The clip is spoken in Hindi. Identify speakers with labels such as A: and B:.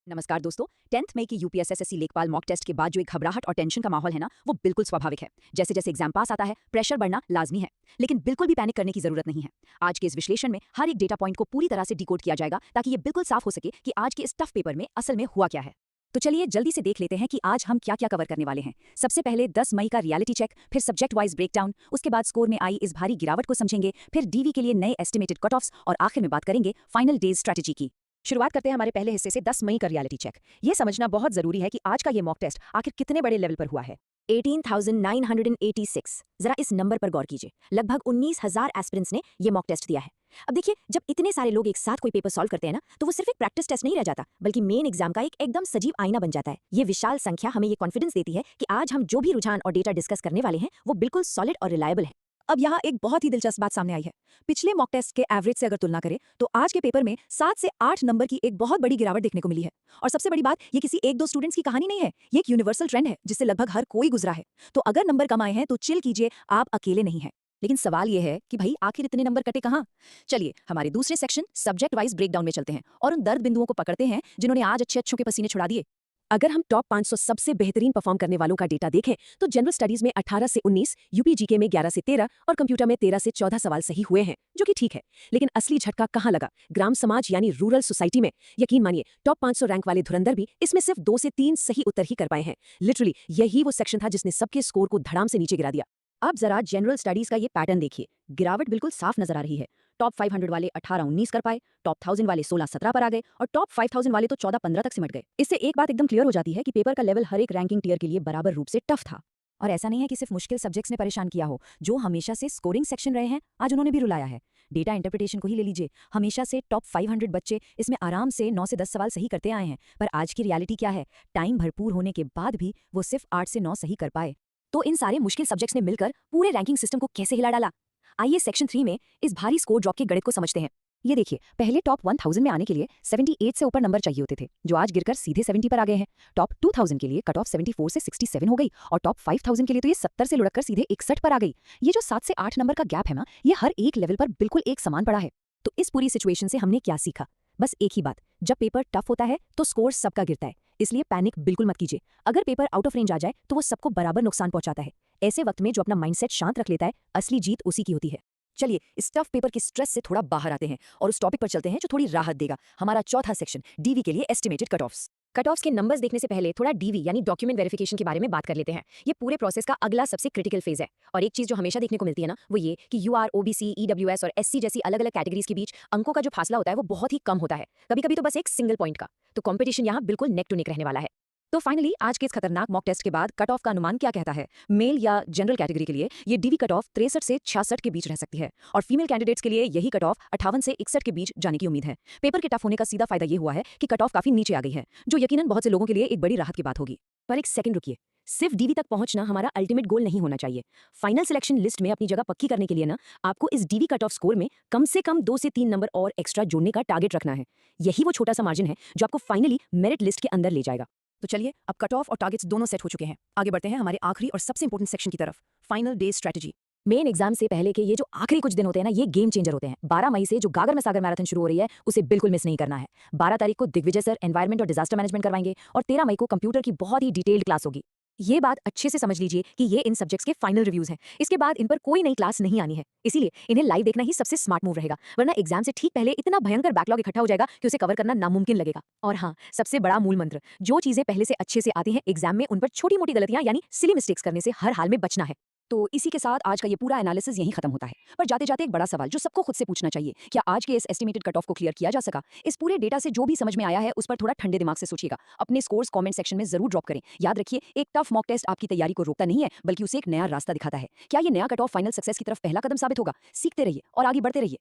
A: नमस्कार दोस्तों। 10th मई की यूपीएसएसएससी लेखपाल मॉक टेस्ट के बाद जो एक घबराहट और टेंशन का माहौल है ना, वो बिल्कुल स्वाभाविक है। जैसे जैसे एग्जाम पास आता है, प्रेशर बढ़ना लाजमी है, लेकिन बिल्कुल भी पैनिक करने की जरूरत नहीं है। आज के इस विश्लेषण में हर एक डेटा पॉइंट को पूरी तरह से डिकोड किया जाएगा ताकि ये बिल्कुल साफ हो सके कि आज के इस टफ पेपर में असल में हुआ क्या है। तो चलिए जल्दी से देख लेते हैं कि आज हम क्या क्या कवर करने वाले हैं। सबसे पहले 10 मई का रियलिटी चेक, फिर सब्जेक्ट वाइज ब्रेकडाउन, उसके बाद स्कोर में आई इस भारी गिरावट को समझेंगे, फिर डीवी के लिए नए एस्टिमेटेड कट ऑफ्स और आखिर में बात करेंगे फाइनल डेज स्ट्रैटेजी की। शुरुआत करते हैं हमारे पहले हिस्से से 10 मई का रियलिटी चेक। ये समझना बहुत जरूरी है कि आज का ये मॉक टेस्ट आखिर कितने बड़े लेवल पर हुआ है। 18,986। जरा इस नंबर पर गौर कीजिए। लगभग 19,000 एस्पिरेंट्स ने ये मॉक टेस्ट दिया है। अब देखिए, जब इतने सारे लोग एक साथ कोई पेपर सॉल्व करते हैं ना, तो वो सिर्फ एक प्रैक्टिस टेस्ट नहीं रह जाता, बल्कि मेन एग्जाम का एक एकदम सजीव आईना बन जाता है। ये विशाल संख्या हमें ये कॉन्फिडेंस देती है कि आज हम जो भी रुझान और डेटा डिस्कस करने वाले हैं वो बिल्कुल सॉलिड और रिलायबल है। अब यहाँ एक बहुत ही दिलचस्प बात सामने आई है। पिछले मॉक टेस्ट के एवरेज से अगर तुलना करें तो आज के पेपर में 7 से 8 नंबर की एक बहुत बड़ी गिरावट देखने को मिली है। और सबसे बड़ी बात, ये किसी एक दो स्टूडेंट्स की कहानी नहीं है, ये एक यूनिवर्सल ट्रेंड है जिससे लगभग हर कोई गुजरा है। तो अगर नंबर कम आए हैं तो चिल कीजिए, आप अकेले नहीं हैं। लेकिन सवाल यह है कि भाई आखिर इतने नंबर कटे कहाँ। चलिए हमारे दूसरे सेक्शन सब्जेक्ट वाइज ब्रेकडाउन में चलते हैं और उन दर्द बिंदुओं को पकड़ते हैं जिन्होंने आज अच्छे अच्छों के पसीने छुड़ा दिए। अगर हम टॉप 500 सबसे बेहतरीन परफॉर्म करने वालों का डेटा देखें तो जनरल स्टडीज में 18 से 19, यूपी जीके में 11 से 13 और कंप्यूटर में 13 से 14 सवाल सही हुए हैं, जो कि ठीक है। लेकिन असली झटका कहाँ लगा? ग्राम समाज यानी रूरल सोसाइटी में। यकीन मानिए, टॉप 500 रैंक वाले धुरंधर भी इसमें सिर्फ 2 से 3 सही उत्तर ही कर पाए हैं। लिटरली यही वो सेक्शन था जिसने सबके स्कोर को धड़ाम से नीचे गिरा दिया। अब जरा जनरल स्टडीज का ये पैटर्न देखिए। गिरावट बिल्कुल साफ नजर आ रही है। टॉप 500 वाले 18-19 कर पाए, टॉप 1000 वाले 16-17 पर आ गए और टॉप 5000 वाले तो 14-15 तक सिमट गए। इससे एक बात एकदम क्लियर हो जाती है कि पेपर का लेवल हर एक रैंकिंग टियर के लिए बराबर रूप से टफ था। और ऐसा नहीं है कि सिर्फ मुश्किल सब्जेक्ट्स ने परेशान किया हो। जो हमेशा से स्कोरिंग सेक्शन रहे हैं, आज उन्होंने भी रुलाया है। डेटा इंटरप्रिटेशन को ही ले लीजिए। हमेशा से टॉप 500 बच्चे इसमें आराम से 9 से 10 सवाल सही करते आए हैं, पर आज की रियलिटी क्या है? टाइम भरपूर होने के बाद भी वो सिर्फ 8 से 9 सही कर पाए। तो इन सारे मुश्किल सब्जेक्ट्स ने मिलकर पूरे रैंकिंग सिस्टम को कैसे हिला डाला? आइए सेक्शन 3 में इस भारी स्कोर ड्रॉप के गणित को समझते हैं। ये देखिए, पहले टॉप 1000 में आने के लिए 78 से ऊपर नंबर चाहिए होते थे, जो आज गिरकर सीधे 70 पर आ गए हैं। टॉप 2000 के लिए कट ऑफ 74 से 67 हो गई और टॉप 5000 के लिए तो ये 70 से लुढ़ककर सीधे 61 पर आ गई। ये जो 7 से 8 नंबर का गैप है ना, ये हर एक लेवल पर बिल्कुल एक समान पड़ा है। तो इस पूरी सिचुएशन से हमने क्या सीखा? बस एक ही बात, जब पेपर टफ होता है तो स्कोर सबका गिरता है, इसलिए पैनिक बिल्कुल मत कीजिए। अगर पेपर आउट ऑफ रेंज आ जाए तो वो सबको बराबर नुकसान पहुंचाता है। ऐसे वक्त में जो अपना माइंडसेट शांत रख लेता है, असली जीत उसी की होती है। चलिए इस टफ पेपर के स्ट्रेस से थोड़ा बाहर आते हैं और उस टॉपिक पर चलते हैं जो थोड़ी राहत देगा। हमारा चौथा सेक्शन, डीवी के लिए estimated cut offs. Cut offs के नंबर्स देखने से पहले थोड़ा डीवी यानी डॉक्यूमेंट वेरिफिकेशन के बारे में बात कर लेते हैं। ये पूरे प्रोसेस का अगला सबसे क्रिटिकल फेज है। और एक चीज जो हमेशा देखने को मिलती है ना, वो ये कि यूआर, ओबीसी, ईडब्ल्यूएस और एससी जैसी अलग अलग कैटेगरीज के बीच अंकों का जो फासला होता है वो बहुत ही कम होता है, कभी कभी तो बस एक सिंगल पॉइंट का। तो कंपटीशन यहाँ बिल्कुल नेक टू नेक रहने वाला है। तो फाइनली आज के इस खतरनाक मॉक टेस्ट के बाद कट ऑफ का अनुमान क्या कहता है? मेल या जनरल कैटेगरी के लिए ये डीवी कट ऑफ 63 से 66 के बीच रह सकती है और फीमेल कैंडिडेट्स के लिए यही कट ऑफ 58 से 61 के बीच जाने की उम्मीद है। पेपर के टफ होने का सीधा फायदा ये हुआ है कि कट ऑफ काफी नीचे आ गई है, जो यकीनन बहुत से लोगों के लिए एक बड़ी राहत की बात होगी। पर एक सेकंड रुकिए, सिर्फ डीवी तक पहुंचना हमारा अल्टीमेट गोल नहीं होना चाहिए। फाइनल सिलेक्शन लिस्ट में अपनी जगह पक्की करने के लिए ना, आपको इस डीवी कट ऑफ स्कोर में कम से कम 2 से 3 नंबर और एक्स्ट्रा जोड़ने का टारगेट रखना है। यही वो छोटा सा मार्जिन है जो आपको फाइनली मेरिट लिस्ट के अंदर ले जाएगा। तो चलिए, अब कट ऑफ और टारगेट्स दोनों सेट हो चुके हैं। आगे बढ़ते हैं हमारे आखिरी और सबसे इंपॉर्टेंट सेक्शन की तरफ, final day strategy. Main exam से पहले के ये जो आखिरी कुछ दिन होते हैं ना, ये गेम चेंजर होते हैं। 12 मई से जो गागर में सागर मैराथन शुरू हो रही है, उसे बिल्कुल मिस नहीं करना है। 12 तारीख को दिग्विजय सर एनवायरमेंट और डिजास्टर मैनेजमेंट करवाएंगे और 13 मई को कंप्यूटर की बहुत ही डिटेल्ड क्लास होगी। ये बात अच्छे से समझ लीजिए कि ये इन सब्जेक्ट्स के फाइनल रिव्यूज हैं। इसके बाद इन पर कोई नई क्लास नहीं आनी है, इसीलिए इन्हें लाइव देखना ही सबसे स्मार्ट मूव रहेगा, वरना एग्जाम से ठीक पहले इतना भयंकर बैकलॉग इकट्ठा हो जाएगा कि उसे कवर करना नामुमकिन लगेगा। और हाँ, सबसे बड़ा मूल मंत्र, जो चीजें पहले से अच्छे से आती हैं, एग्जाम में उन पर छोटी मोटी गलतियां यानी सिली मिस्टेक्स करने से हर हाल में बचना है। तो इसी के साथ आज का ये पूरा एनालिसिस यहीं खत्म होता है। पर जाते जाते एक बड़ा सवाल जो सबको खुद से पूछना चाहिए, क्या आज के इस एस्टिमेटेड कट ऑफ को क्लियर किया जा सका? इस पूरे डेटा से जो भी समझ में आया है उस पर थोड़ा ठंडे दिमाग से सोचिएगा। अपने स्कोर्स कमेंट सेक्शन में जरूर ड्रॉप करें। याद रखिए, एक टफ मॉक टेस्ट आपकी तैयारी को रोकता नहीं है, बल्कि उसे एक नया रास्ता दिखाता है। क्या ये नया कट ऑफ फाइनल सक्सेस की तरफ पहला कदम साबित होगा? सीखते रहिए और आगे बढ़ते रहिए।